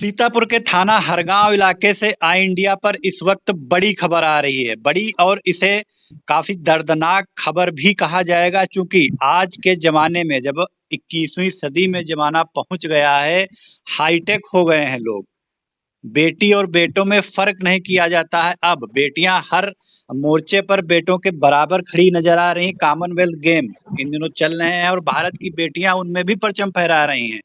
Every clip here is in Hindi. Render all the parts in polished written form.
सीतापुर के थाना हरगांव इलाके से आई इंडिया पर इस वक्त बड़ी खबर आ रही है। बड़ी और इसे काफी दर्दनाक खबर भी कहा जाएगा, क्योंकि आज के जमाने में जब 21वीं सदी में जमाना पहुंच गया है, हाईटेक हो गए हैं लोग। बेटी और बेटों में फर्क नहीं किया जाता है। अब बेटियां हर मोर्चे पर बेटों के बराबर खड़ी नजर आ रही। कॉमनवेल्थ गेम इन दिनों चल रहे हैं और भारत की बेटियां उनमें भी परचम फहरा रही हैं।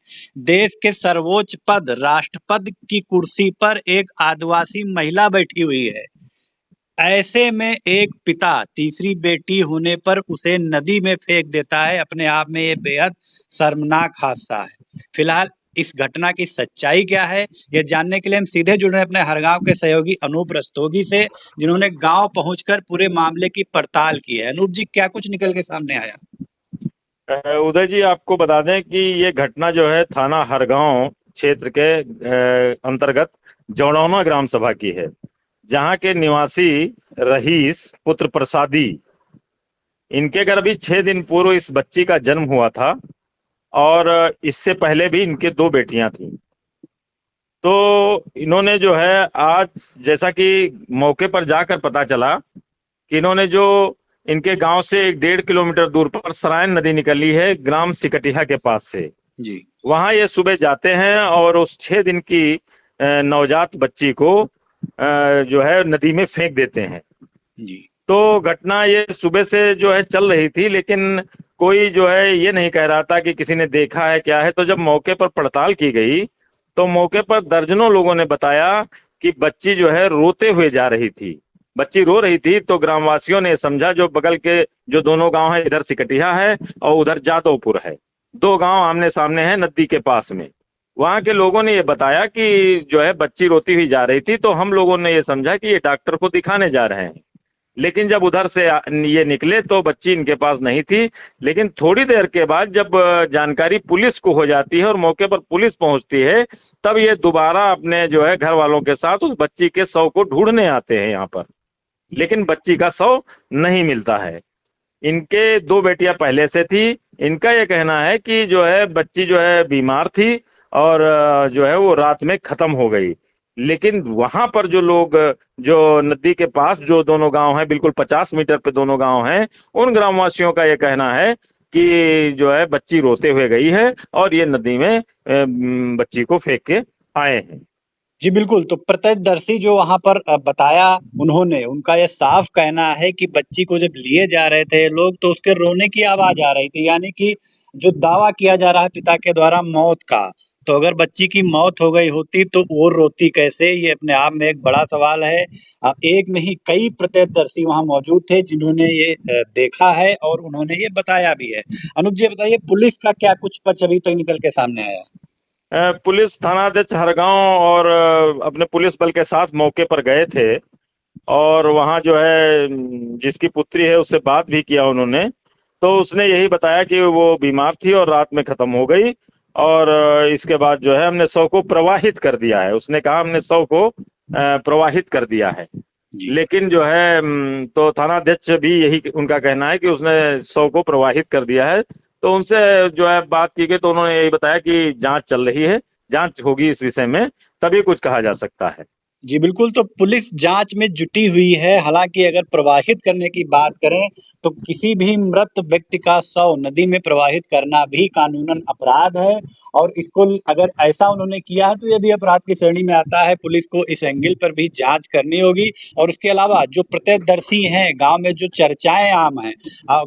देश के सर्वोच्च पद राष्ट्रपति की कुर्सी पर एक आदिवासी महिला बैठी हुई है। ऐसे में एक पिता तीसरी बेटी होने पर उसे नदी में फेंक देता है। अपने आप में ये बेहद शर्मनाक हादसा है। फिलहाल इस घटना की सच्चाई क्या है, यह जानने के लिए हम सीधे जुड़ रहे हैं अपने हरगांव के सहयोगी अनूप रस्तोगी से, जिन्होंने गांव पहुंचकर पूरे मामले की पड़ताल की है। अनूप जी, क्या कुछ निकल के सामने आया? उदय जी, आपको बता दें कि ये घटना जो है थाना हरगांव क्षेत्र के अंतर्गत जौड़ौना ग्राम सभा की है, जहां के निवासी रहीस पुत्र प्रसादी, इनके घर अभी 6 दिन पूर्व इस बच्ची का जन्म हुआ था और इससे पहले भी इनके 2 बेटियां थीं। तो इन्होंने जो है आज, जैसा कि मौके पर जाकर पता चला कि इन्होंने जो इनके गांव से 1.5 किलोमीटर दूर पर सरायन नदी निकली है ग्राम सिकटिया के पास से जी। वहां ये सुबह जाते हैं और उस 6 दिन की नवजात बच्ची को जो है नदी में फेंक देते हैं। जी। तो घटना ये सुबह से जो है चल रही थी, लेकिन कोई जो है ये नहीं कह रहा था कि किसी ने देखा है क्या है। तो जब मौके पर पड़ताल की गई तो मौके पर दर्जनों लोगों ने बताया कि बच्ची जो है रोते हुए जा रही थी। बच्ची रो रही थी तो ग्रामवासियों ने समझा, जो बगल के जो दोनों गांव है, इधर सिकटिया है और उधर जादवपुर है, 2 गांव आमने सामने हैं नदी के पास में। वहां के लोगों ने ये बताया कि जो है बच्ची रोती हुई जा रही थी, तो हम लोगों ने ये समझा कि ये डॉक्टर को दिखाने जा रहे हैं। लेकिन जब उधर से ये निकले तो बच्ची इनके पास नहीं थी। लेकिन थोड़ी देर के बाद जब जानकारी पुलिस को हो जाती है और मौके पर पुलिस पहुंचती है, तब ये दोबारा अपने जो है घर वालों के साथ उस बच्ची के शव को ढूंढने आते हैं यहाँ पर। लेकिन बच्ची का शव नहीं मिलता है। इनके 2 बेटियां पहले से थी। इनका ये कहना है कि जो है बच्ची जो है बीमार थी और जो है वो रात में खत्म हो गई। लेकिन वहां पर जो लोग, जो नदी के पास जो दोनों गांव हैं, बिल्कुल 50 मीटर पे दोनों गांव हैं, उन ग्रामवासियों का ये कहना है कि जो है बच्ची रोते हुए गई है और ये नदी में बच्ची को फेंक के आए हैं। जी बिल्कुल। तो प्रत्यक्षदर्शी जो वहां पर बताया उन्होंने, उनका यह साफ कहना है कि बच्ची को जब लिए जा रहे थे लोग तो उसके रोने की आवाज आ रही थी। यानी कि जो दावा किया जा रहा है पिता के द्वारा मौत का, तो अगर बच्ची की मौत हो गई होती तो वो रोती कैसे, ये अपने आप में एक बड़ा सवाल है। एक नहीं, कई प्रत्यक्षदर्शी वहां मौजूद थे जिन्होंने ये देखा है और उन्होंने ये बताया भी है। अनुज जी बताइए, पुलिस का क्या कुछ पक्ष अभी तक निकल के सामने आया? पुलिस थानाध्यक्ष हरगांव और अपने पुलिस बल के साथ मौके पर गए थे और वहां जो है जिसकी पुत्री है उससे बात भी किया उन्होंने। तो उसने यही बताया कि वो बीमार थी और रात में खत्म हो गई और इसके बाद जो है हमने शव को प्रवाहित कर दिया है। उसने कहा हमने शव को प्रवाहित कर दिया है। लेकिन जो है तो थानाध्यक्ष भी यही उनका कहना है कि उसने शव को प्रवाहित कर दिया है। तो उनसे जो है बात की गई तो उन्होंने यही बताया कि जांच चल रही है, जांच होगी इस विषय में, तभी कुछ कहा जा सकता है। जी बिल्कुल। तो पुलिस जांच में जुटी हुई है। हालांकि अगर प्रवाहित करने की बात करें तो किसी भी मृत व्यक्ति का शव नदी में प्रवाहित करना भी कानूनन अपराध है, और इसको अगर ऐसा उन्होंने किया है तो यह भी अपराध की श्रेणी में आता है। पुलिस को इस एंगल पर भी जांच करनी होगी। और उसके अलावा जो प्रत्यक्षदर्शी हैं, गांव में जो चर्चाएं आम हैं,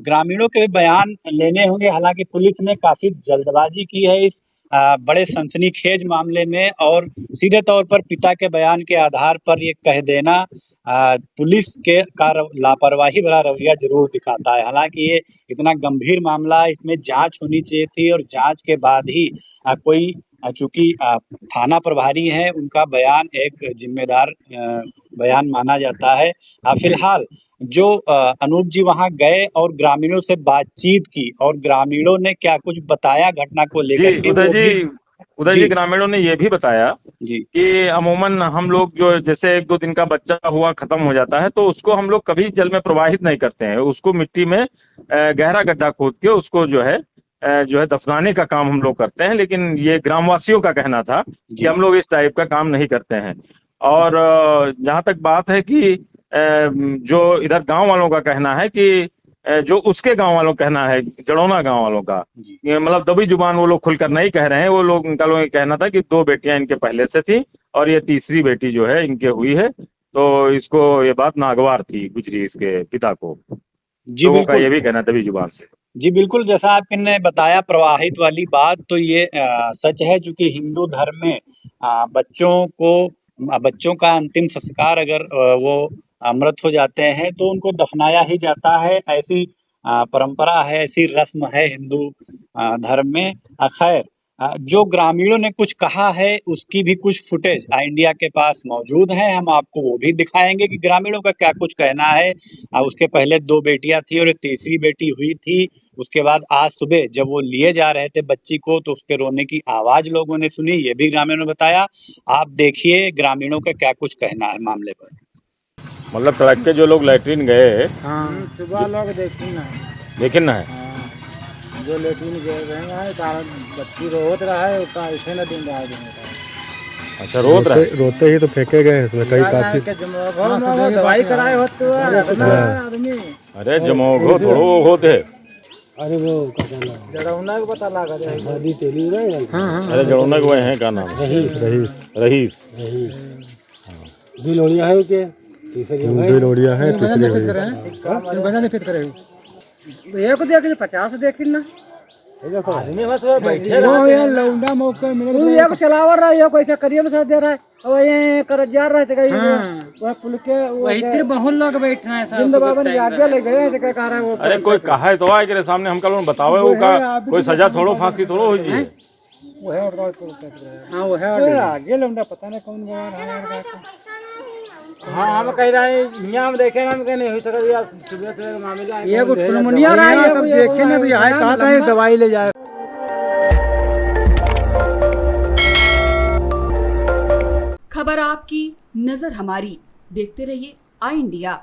ग्रामीणों के भी बयान लेने होंगे। हालांकि पुलिस ने काफी जल्दबाजी की है इस बड़े सनसनीखेज मामले में, और सीधे तौर पर पिता के बयान के आधार पर ये कह देना पुलिस के का लापरवाही भरा रवैया जरूर दिखाता है। हालांकि ये इतना गंभीर मामला, इसमें जांच होनी चाहिए थी और जांच के बाद ही कोई, चूंकि थाना प्रभारी है, उनका बयान एक जिम्मेदार बयान माना जाता है। फिलहाल जो अनूप जी वहां गए और ग्रामीणों से बातचीत की, और ग्रामीणों ने क्या कुछ बताया घटना को लेकर जी के, उदय वो भी। जी, उदय जी, जी। ग्रामीणों ने ये भी बताया जी। कि अमूमन हम लोग जो जैसे 1-2 दिन का बच्चा हुआ खत्म हो जाता है तो उसको हम लोग कभी जल में प्रवाहित नहीं करते हैं। उसको मिट्टी में गहरा गड्ढा खोद के उसको जो है जो है दफनाने का काम हम लोग करते हैं, लेकिन ये ग्रामवासियों का कहना था कि जी। हम लोग इस टाइप का काम नहीं करते हैं। और जहाँ तक बात है कि जो इधर गांव वालों का कहना है कि जो उसके गांव वालों का कहना है, जड़ौना गांव वालों का, जी। ये मतलब दबी जुबान वो लोग खुलकर नहीं कह रहे हैं। वो लोग, उनका लोग ये कहना था कि 2 बेटियां इनके पहले से थी और ये तीसरी बेटी जो है इनके हुई है, तो इसको ये बात नागवार थी, गुजरी इसके पिता को। जी, लोगों का बिल्कुल। ये भी कहना दबी जुबान से। जी, बिल्कुल, जैसा आपने बताया प्रवाहित वाली बात, तो ये सच है, चूँकि हिंदू धर्म में बच्चों का अंतिम संस्कार अगर वो मृत हो जाते हैं तो उनको दफनाया ही जाता है। ऐसी परंपरा है, ऐसी रस्म है हिंदू धर्म में। खैर, जो ग्रामीणों ने कुछ कहा है उसकी भी कुछ फुटेज इंडिया के पास मौजूद है, हम आपको वो भी दिखाएँगे कि ग्रामीणों का क्या कुछ कहना है। उसके पहले 2 बेटियाँ थी और एक तीसरी बेटी हुई थी। उसके बाद आज सुबह जब वो लिए जा रहे थे बच्ची को, तो उसके रोने की आवाज़ लोगों ने सुनी, ये भी ग्रामीणों ने बताया। आप देखिए ग्रामीणों का क्या कुछ कहना है मामले पर। मतलब तड़के जो लोग लैट्रिन गए, हाँ सुबह लोग देखी ना। लेकिन ना है, हाँ जो लेटिन गए हैं कारण बच्ची रोत रहा है उतना ऐसे न दिन रहा है। अच्छा रोत रहा है। रोते ही तो फेंके गए हैं इसमें कई काफी। दवाई कराए होते आदमी अरे जमोगो थोड़ो होते। अरे वो जड़ौना को पता लगा शादी तेली है। अरे जड़ौना के वही हैं, क्या नाम है? रहीस रहीस। दो लोड़िया है के दो लोड़िया है तीसरी हुई। ये को देख 50 देखी ना आदमी बस वो बैठे रहे लौंडा मौके मिले तू एक चलावर रहा है कोई से करिए बसा दे रहा है और ये कर जा रहा है कहीं वो पुल के वही तेरे बहुत लोग बैठना है जिंदा बाबा ने आगे ले गए ऐसे क्या कह रहा है वो। अरे कोई कहा है तो आए के सामने हमका लोग बतावे, वो का कोई सजा थोड़ो फांसी थोड़ो हो जी। वो है और हां वो है आगे लौंडा पता नहीं कौन गवार है यार। हाँ हम कह रहे हैं यहाँ हम देखे ना, हम कहने हो सका यार सुबह सुबह मामले आए ये कुछ मुनिया रहा है सब देखे ना, तो यहाँ कहा था दवाई ले जाए। खबर आपकी, नजर हमारी। देखते रहिए आई इंडिया।